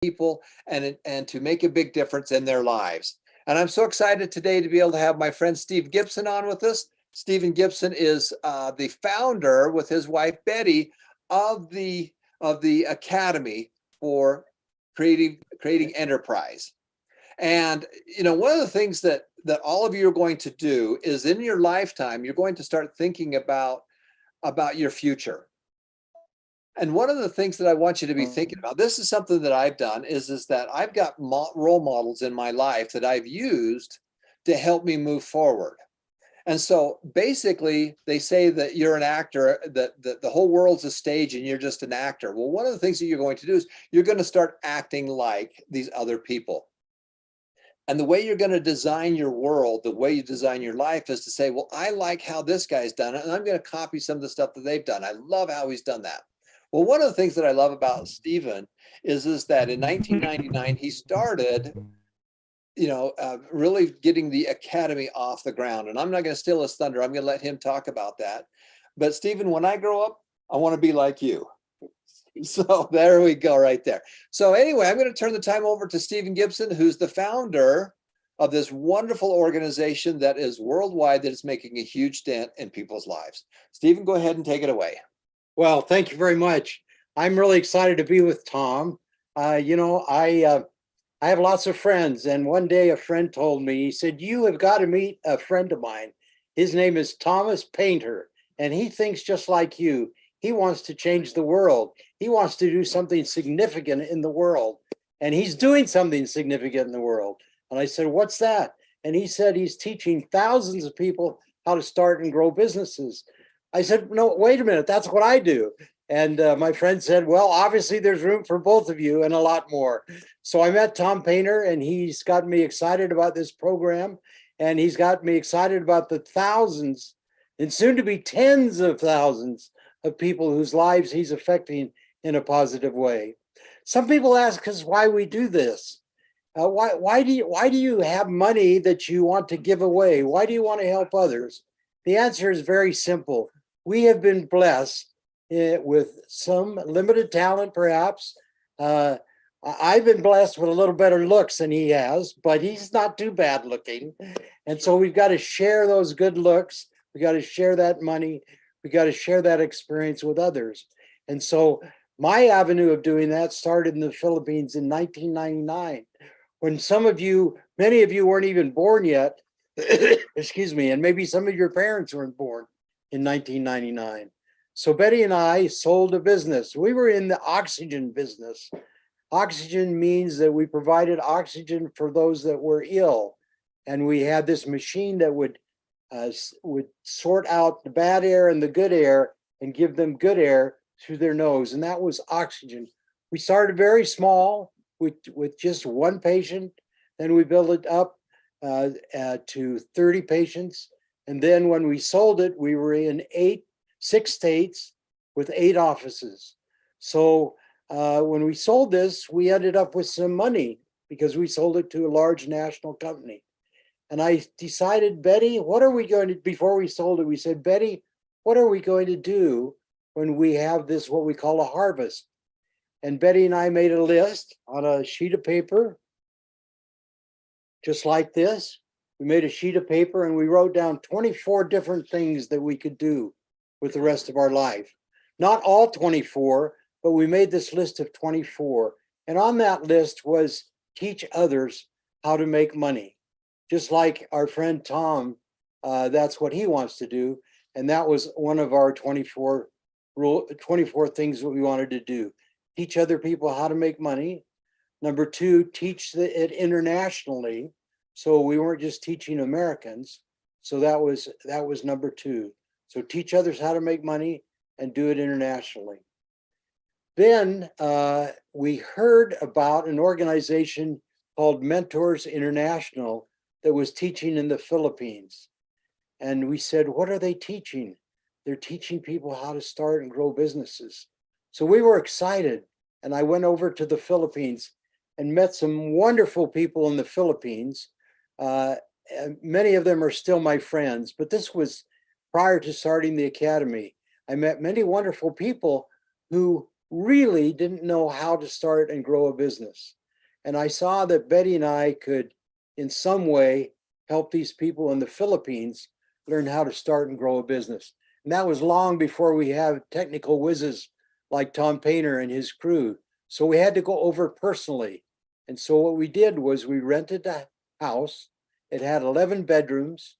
people and to make a big difference in their lives. And I'm so excited today to be able to have my friend Steve Gibson on with us. Stephen Gibson is the founder with his wife Betty of the Academy for creating enterprise. And one of the things that all of you are going to do is in your lifetime, you're going to start thinking about your future. And one of the things that I want you to be thinking about, this is something that I've done, is that I've got role models in my life that I've used to help me move forward. And so basically, they say that you're an actor, that the whole world's a stage and you're just an actor. Well, one of the things that you're going to do is you're going to start acting like these other people. And the way you're going to design your world, the way you design your life is to say, well, I like how this guy's done it, and I'm going to copy some of the stuff that they've done. I love how he's done that. Well, one of the things that I love about Stephen is that in 1999, he started, really getting the Academy off the ground. And I'm not going to steal his thunder. I'm going to let him talk about that. But Stephen, when I grow up, I want to be like you. So there we go right there. So anyway, I'm going to turn the time over to Stephen Gibson, who's the founder of this wonderful organization that is worldwide, that is making a huge dent in people's lives. Stephen, go ahead and take it away. Well, thank you very much. I'm really excited to be with Tom. I have lots of friends, and one day a friend told me, he said, you have got to meet a friend of mine. His name is Thomas Painter, and he thinks just like you. He wants to change the world. He wants to do something significant in the world, and he's doing something significant in the world. And I said, what's that? And he said he's teaching thousands of people how to start and grow businesses. I said, no, wait a minute, that's what I do. And my friend said, well, obviously there's room for both of you and a lot more. So I met Tom Painter, and he's got me excited about this program. And he's got me excited about the thousands and soon to be tens of thousands of people whose lives he's affecting in a positive way. Some people ask us why we do this. Why do you have money that you want to give away? Why do you want to help others? The answer is very simple. We have been blessed with some limited talent, perhaps. I've been blessed with a little better looks than he has, but he's not too bad looking. And so we've got to share those good looks. We got to share that money. We got to share that experience with others. And so my avenue of doing that started in the Philippines in 1999, when many of you weren't even born yet, excuse me, and maybe some of your parents weren't born in 1999. So Betty and I sold a business. We were in the oxygen business. Oxygen means that we provided oxygen for those that were ill. And we had this machine that would sort out the bad air and the good air and give them good air through their nose. And that was oxygen. We started very small with just one patient. Then we built it up to 30 patients. And then when we sold it, we were in 6 states with 8 offices. So when we sold this, we ended up with some money because we sold it to a large national company. And I decided, Betty, what are we going to, before we sold it, we said, Betty, what are we going to do when we have this, what we call a harvest? And Betty and I made a list on a sheet of paper, just like this. We made a sheet of paper and we wrote down 24 different things that we could do with the rest of our life. Not all 24, but we made this list of 24. And on that list was teach others how to make money. Just like our friend Tom, that's what he wants to do. And that was one of our 24 things that we wanted to do. Teach other people how to make money. Number 2, teach it internationally. So we weren't just teaching Americans. So that was number 2. So teach others how to make money and do it internationally. Then we heard about an organization called Mentors International that was teaching in the Philippines. And we said, what are they teaching? They're teaching people how to start and grow businesses. So we were excited. And I went over to the Philippines and met some wonderful people in the Philippines. Many of them are still my friends, but this was prior to starting the Academy. I met many wonderful people who really didn't know how to start and grow a business. And I saw that Betty and I could, in some way, help these people in the Philippines learn how to start and grow a business. And that was long before we have technical whizzes like Tom Painter and his crew. So we had to go over personally. And so what we did was we rented a house. It had 11 bedrooms,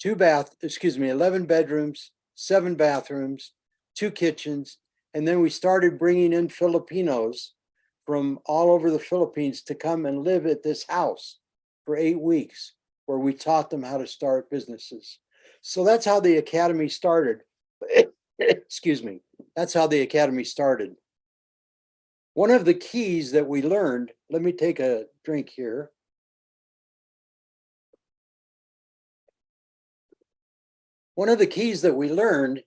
11 bedrooms, 7 bathrooms, 2 kitchens. And then we started bringing in Filipinos from all over the Philippines to come and live at this house for 8 weeks, where we taught them how to start businesses. So that's how the academy started. Excuse me. That's how the academy started. One of the keys that we learned, let me take a drink here. One of the keys that we learned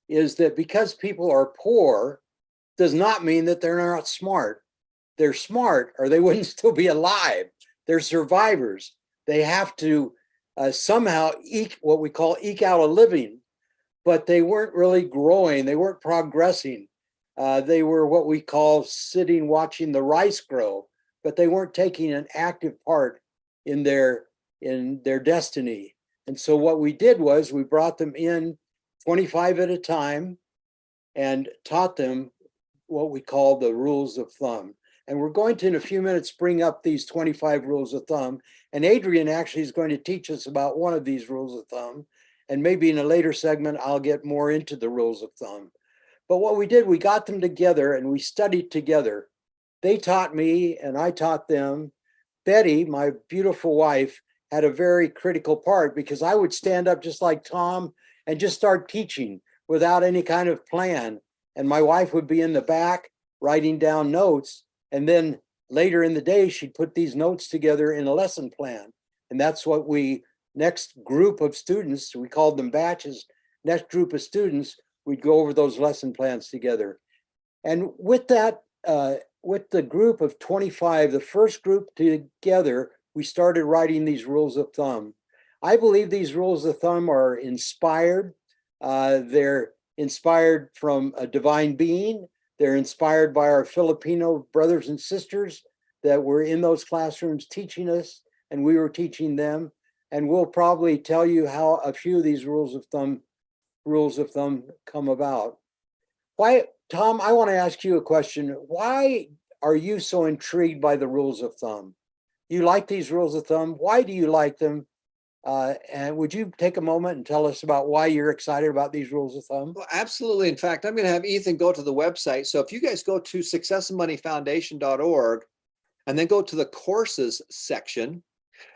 is that because people are poor does not mean that they're not smart. They're smart or they wouldn't still be alive. They're survivors. They have to somehow what we call eke out a living, but they weren't really growing. They weren't progressing. They were what we call sitting watching the rice grow, but they weren't taking an active part in their destiny. And so what we did was we brought them in 25 at a time and taught them what we call the rules of thumb. And we're going to, in a few minutes, bring up these 25 rules of thumb. And Adrian actually is going to teach us about one of these rules of thumb. And maybe in a later segment, I'll get more into the rules of thumb. But what we did, we got them together and we studied together. They taught me and I taught them. Betty, my beautiful wife, had a very critical part because I would stand up just like Tom and just start teaching without any kind of plan. And my wife would be in the back writing down notes. And then later in the day, she'd put these notes together in a lesson plan. And that's what next group of students, we called them batches, next group of students, we'd go over those lesson plans together. And with that, with the group of 25, the first group together, we started writing these rules of thumb. I believe these rules of thumb are inspired. They're inspired from a divine being. They're inspired by our Filipino brothers and sisters that were in those classrooms teaching us, and we were teaching them. And we'll probably tell you how a few of these rules of thumb come about. Why, Tom, I want to ask you a question. Why are you so intrigued by the rules of thumb? You like these rules of thumb. Why do you like them? And would you take a moment and tell us about why you're excited about these rules of thumb? Well, absolutely. In fact, I'm going to have Ethan go to the website. So if you guys go to successandmoneyfoundation.org and then go to the courses section,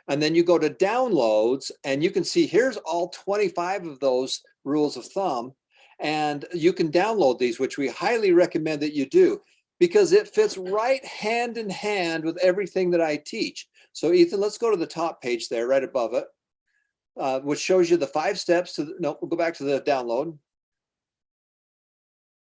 and then you go to downloads and you can see here's all 25 of those rules of thumb. And you can download these, which we highly recommend that you do, because it fits right hand in hand with everything that I teach. So Ethan, let's go to the top page there, right above it, which shows you the 5 steps to, no, we'll go back to the download.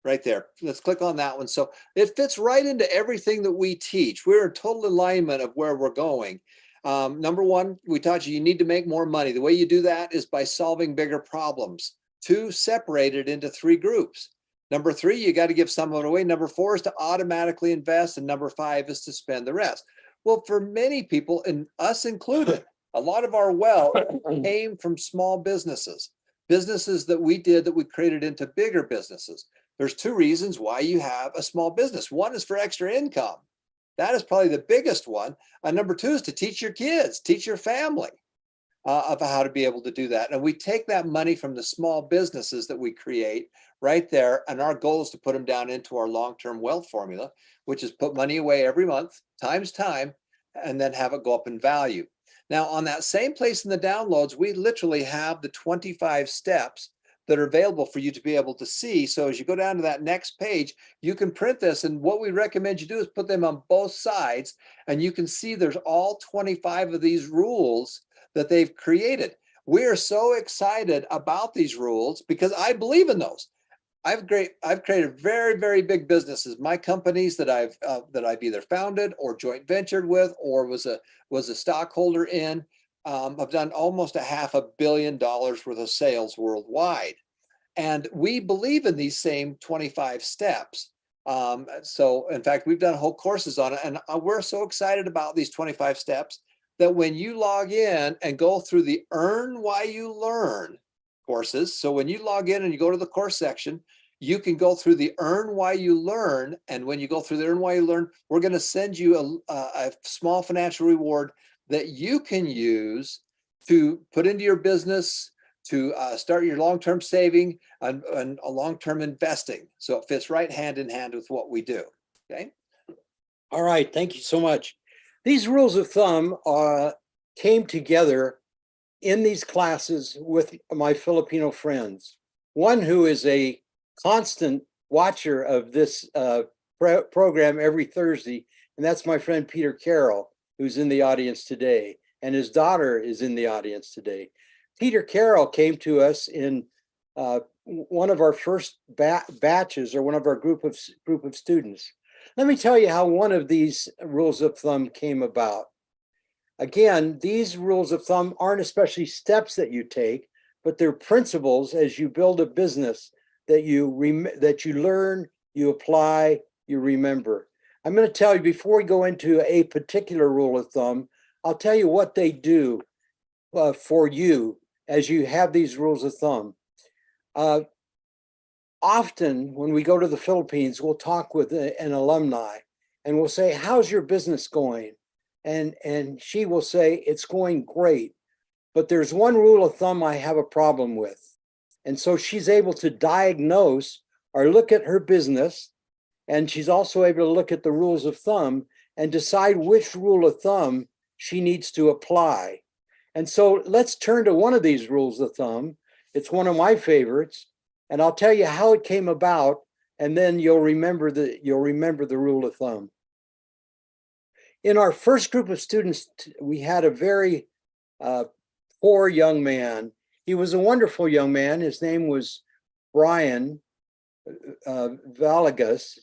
Right there. Let's click on that one. So it fits right into everything that we teach. We're in total alignment of where we're going. Number one, we taught you need to make more money. The way you do that is by solving bigger problems. 2, separate it into 3 groups. Number 3, you got to give some of it away. Number 4 is to automatically invest. And number 5 is to spend the rest. Well, for many people, and us included, a lot of our wealth came from small businesses that we did that we created into bigger businesses. There's 2 reasons why you have a small business. One is for extra income. That is probably the biggest one. And number 2 is to teach your kids, teach your family of how to be able to do that. And we take that money from the small businesses that we create right there. And our goal is to put them down into our long-term wealth formula, which is put money away every month times time, and then have it go up in value. Now, on that same place in the downloads, we literally have the 25 steps that are available for you to be able to see. So as you go down to that next page, you can print this. And what we recommend you do is put them on both sides. And you can see there's all 25 of these rules that they've created. We are so excited about these rules because I believe in those. I've created very, very big businesses. My companies that I've either founded or joint ventured with or was a stockholder in. I've done almost $500 million worth of sales worldwide. And we believe in these same 25 steps. So in fact, we've done whole courses on it, and we're so excited about these 25 steps that when you log in and go through the Earn Why You Learn courses, so when you log in and you go to the course section, you can go through the Earn Why You Learn. And when you go through the Earn Why You Learn, we're going to send you a small financial reward that you can use to put into your business, to start your long-term saving and a long-term investing. So it fits right hand in hand with what we do. Okay. All right. Thank you so much. These rules of thumb came together in these classes with my Filipino friends. One who is a constant watcher of this program every Thursday, and that's my friend Peter Carroll, who's in the audience today, and his daughter is in the audience today. Peter Carroll came to us in one of our first batches, or one of our group of students. Let me tell you how one of these rules of thumb came about. Again, these rules of thumb aren't especially steps that you take, but they're principles as you build a business that you learn, you apply, you remember. I'm going to tell you, before we go into a particular rule of thumb, I'll tell you what they do for you as you have these rules of thumb. Often when we go to the Philippines, we'll talk with an alumni and we'll say, how's your business going? And she will say, it's going great. But there's one rule of thumb I have a problem with. And so she's able to diagnose or look at her business, and she's also able to look at the rules of thumb and decide which rule of thumb she needs to apply. And so let's turn to one of these rules of thumb. It's one of my favorites, and I'll tell you how it came about, and then you'll remember the rule of thumb. In our first group of students, we had a very poor young man. He was a wonderful young man. His name was Brian Villegas.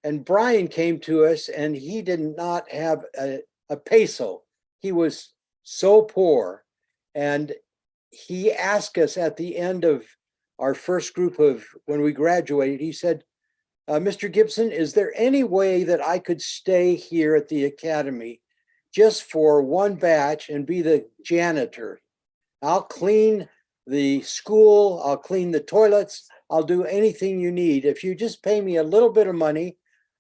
And Brian came to us, and he did not have a peso. He was so poor. And he asked us at the end of our first group of, when we graduated, he said, Mr. Gibson, is there any way that I could stay here at the academy just for one batch and be the janitor? I'll clean the school, I'll clean the toilets, I'll do anything you need. If you just pay me a little bit of money,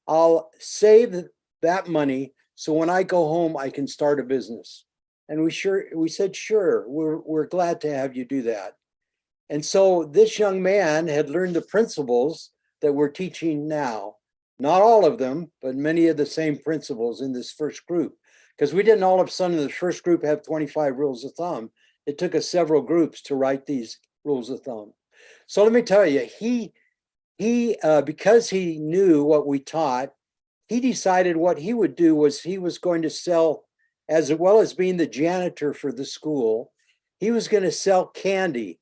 I'll save that money so when I go home, I can start a business. And we said, sure, we're glad to have you do that. And so this young man had learned the principles that we're teaching now. Not all of them, but many of the same principles in this first group. Because we didn't all of a sudden in the first group have 25 rules of thumb. It took us several groups to write these rules of thumb. So let me tell you, he because he knew what we taught, he decided what he would do was he was going to sell, as well as being the janitor for the school, he was going to sell candy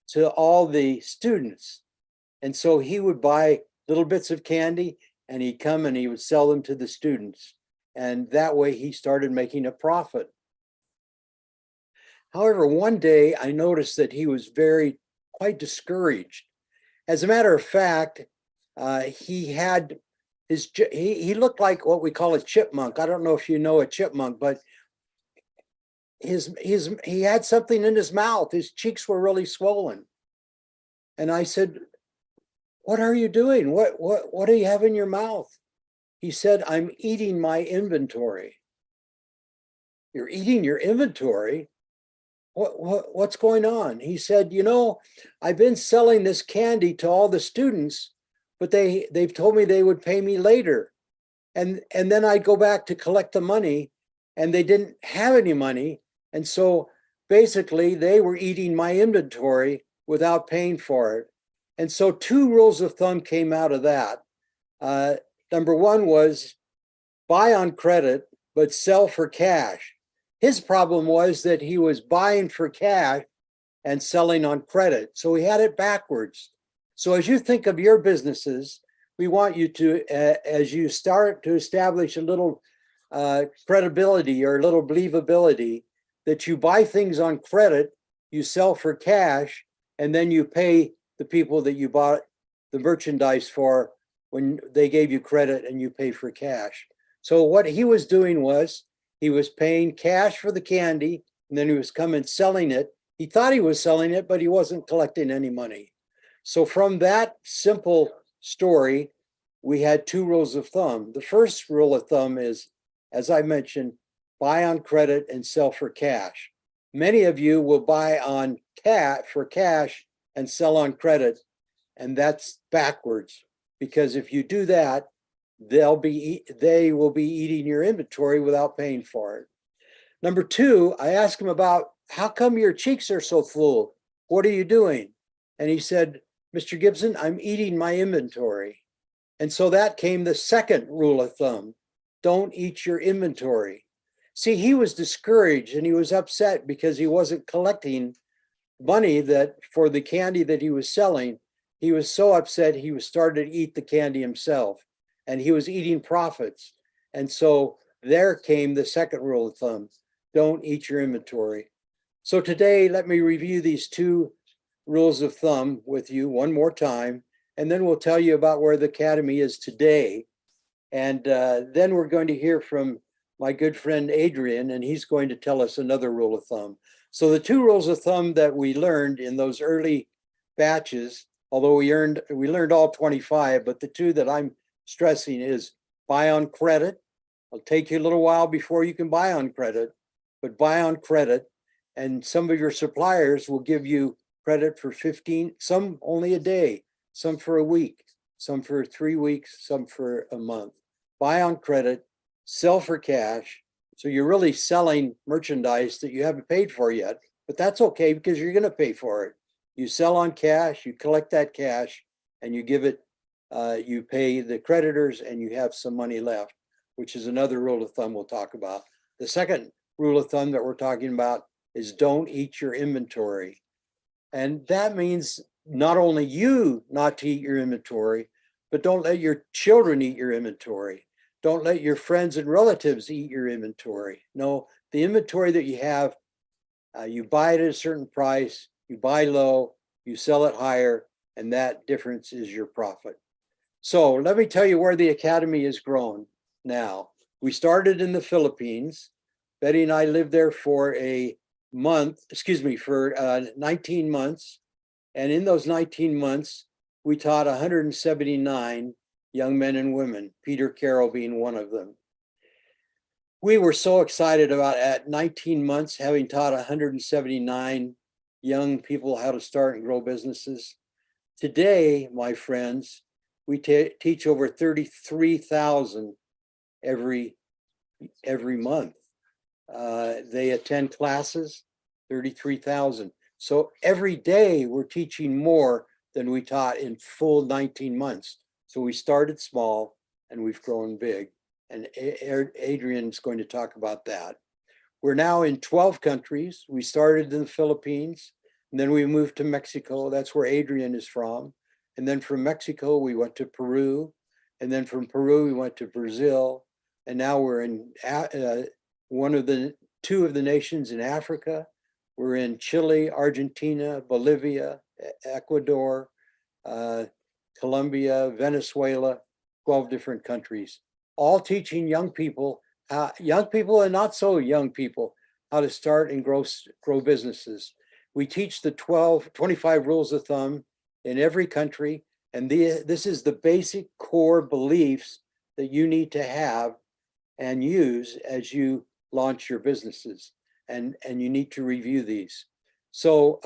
to all the students. And so he would buy little bits of candy and he'd come and he would sell them to the students. And that way he started making a profit. However, one day I noticed that he was quite discouraged. As a matter of fact, he looked like what we call a chipmunk. I don't know if you know a chipmunk, but he had something in his mouth. His cheeks were really swollen. And I said, what are you doing? What do you have in your mouth? He said, I'm eating my inventory. You're eating your inventory? What's going on? He said, I've been selling this candy to all the students, but they've told me they would pay me later. And then I'd go back to collect the money and they didn't have any money. And so basically they were eating my inventory without paying for it. And so 2 rules of thumb came out of that. Number 1 was buy on credit, but sell for cash. His problem was that he was buying for cash and selling on credit. So he had it backwards. So as you think of your businesses, we want you to, as you start to establish a little credibility or a little believability, that you buy things on credit, you sell for cash, and then you pay the people that you bought the merchandise for when they gave you credit and you pay for cash. So what he was doing was he was paying cash for the candy, and then he was coming selling it. He thought he was selling it, but he wasn't collecting any money. So from that simple story, we had two rules of thumb. The first rule of thumb is, as I mentioned, buy on credit and sell for cash. Many of you will buy on for cash and sell on credit, and that's backwards, because if you do that, they will be eating your inventory without paying for it. Number two, I asked him about, how come your cheeks are so full? What are you doing? And he said, Mr. Gibson, I'm eating my inventory. And so that came the second rule of thumb: don't eat your inventory. See, he was discouraged and he was upset because he wasn't collecting money that for the candy that he was selling. He was so upset he was started to eat the candy himself, and he was eating profits. And so there came the second rule of thumb: don't eat your inventory. So today, let me review these two rules of thumb with you one more time, and then we'll tell you about where the Academy is today. And then we're going to hear from my good friend Adrian, and he's going to tell us another rule of thumb. So the two rules of thumb that we learned in those early batches, although we learned all 25, but the two that I'm stressing is buy on credit. It'll take you a little while before you can buy on credit, but buy on credit. And some of your suppliers will give you credit for 15, some only a day, some for a week, some for 3 weeks, some for a month. Buy on credit, sell for cash. So you're really selling merchandise that you haven't paid for yet, but that's okay because you're going to pay for it. You sell on cash, you collect that cash, and you give it, you pay the creditors, and you have some money left, which is another rule of thumb we'll talk about. The second rule of thumb that we're talking about is don't eat your inventory. And that means not only you not to eat your inventory, but don't let your children eat your inventory. Don't let your friends and relatives eat your inventory. No, the inventory that you have, you buy it at a certain price, you buy low, you sell it higher, and that difference is your profit. So let me tell you where the Academy has grown now. We started in the Philippines. Betty and I lived there for for 19 months. And in those 19 months, we taught 179 young men and women, Peter Carroll being one of them. We were so excited about, at 19 months, having taught 179 young people how to start and grow businesses. Today, my friends, we teach over 33,000 every month. They attend classes, 33,000. So every day we're teaching more than we taught in full 19 months. So we started small and we've grown big. And Adrian's going to talk about that. We're now in 12 countries. We started in the Philippines, and then we moved to Mexico. That's where Adrian is from. And then from Mexico, we went to Peru. And then from Peru, we went to Brazil. And now we're in two of the nations in Africa. We're in Chile, Argentina, Bolivia, Ecuador, Colombia, Venezuela, 12 different countries, all teaching young people and not so young people, how to start and grow businesses. We teach the 25 rules of thumb in every country. And this is the basic core beliefs that you need to have and use as you launch your businesses. And you need to review these. So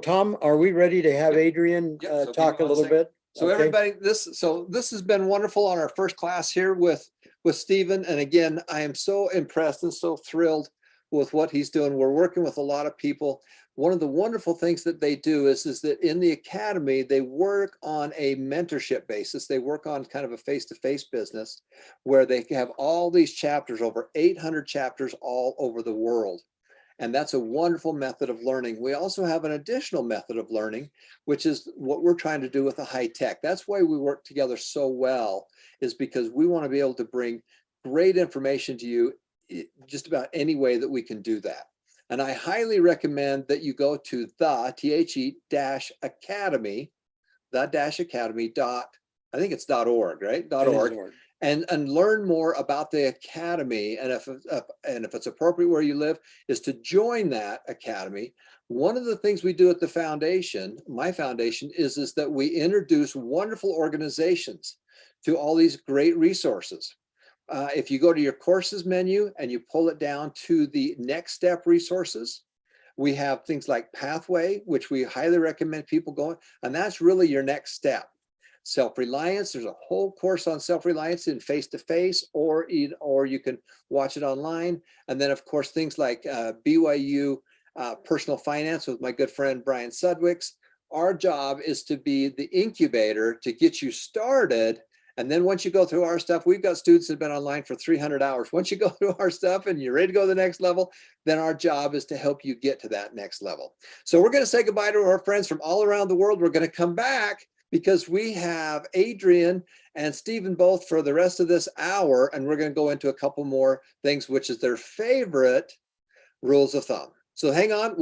Tom, are we ready to have Adrian So talk a little bit? So Okay. everybody, this has been wonderful on our first class here with Stephen. And again, I am so impressed and so thrilled with what he's doing. We're working with a lot of people. One of the wonderful things that they do is that in the Academy, they work on a mentorship basis. They work on kind of a face-to-face business where they have all these chapters, over 800 chapters all over the world. And that's a wonderful method of learning. We also have an additional method of learning, which is what we're trying to do with the high tech. That's why we work together so well, is because we want to be able to bring great information to you just about any way that we can do that. And I highly recommend that you go to the academy.com the-academy dot, I think it's .org, right? It is .org. Lord. And learn more about the academy. And if it's appropriate where you live, is to join that academy. One of the things we do at the foundation, my foundation, is that we introduce wonderful organizations to all these great resources. If you go to your courses menu and you pull it down to the next step resources, we have things like Pathway, which we highly recommend people going, and that's really your next step. Self-reliance, there's a whole course on self-reliance in face-to-face, or you can watch it online. And then of course things like BYU personal finance with my good friend Brian Sudwicks. Our job is to be the incubator to get you started. And then once you go through our stuff, we've got students that have been online for 300 hours. Once you go through our stuff and you're ready to go to the next level, then our job is to help you get to that next level. So we're going to say goodbye to our friends from all around the world. We're going to come back because we have Adrian and Stephen both for the rest of this hour, and we're going to go into a couple more things, which is their favorite rules of thumb. So hang on.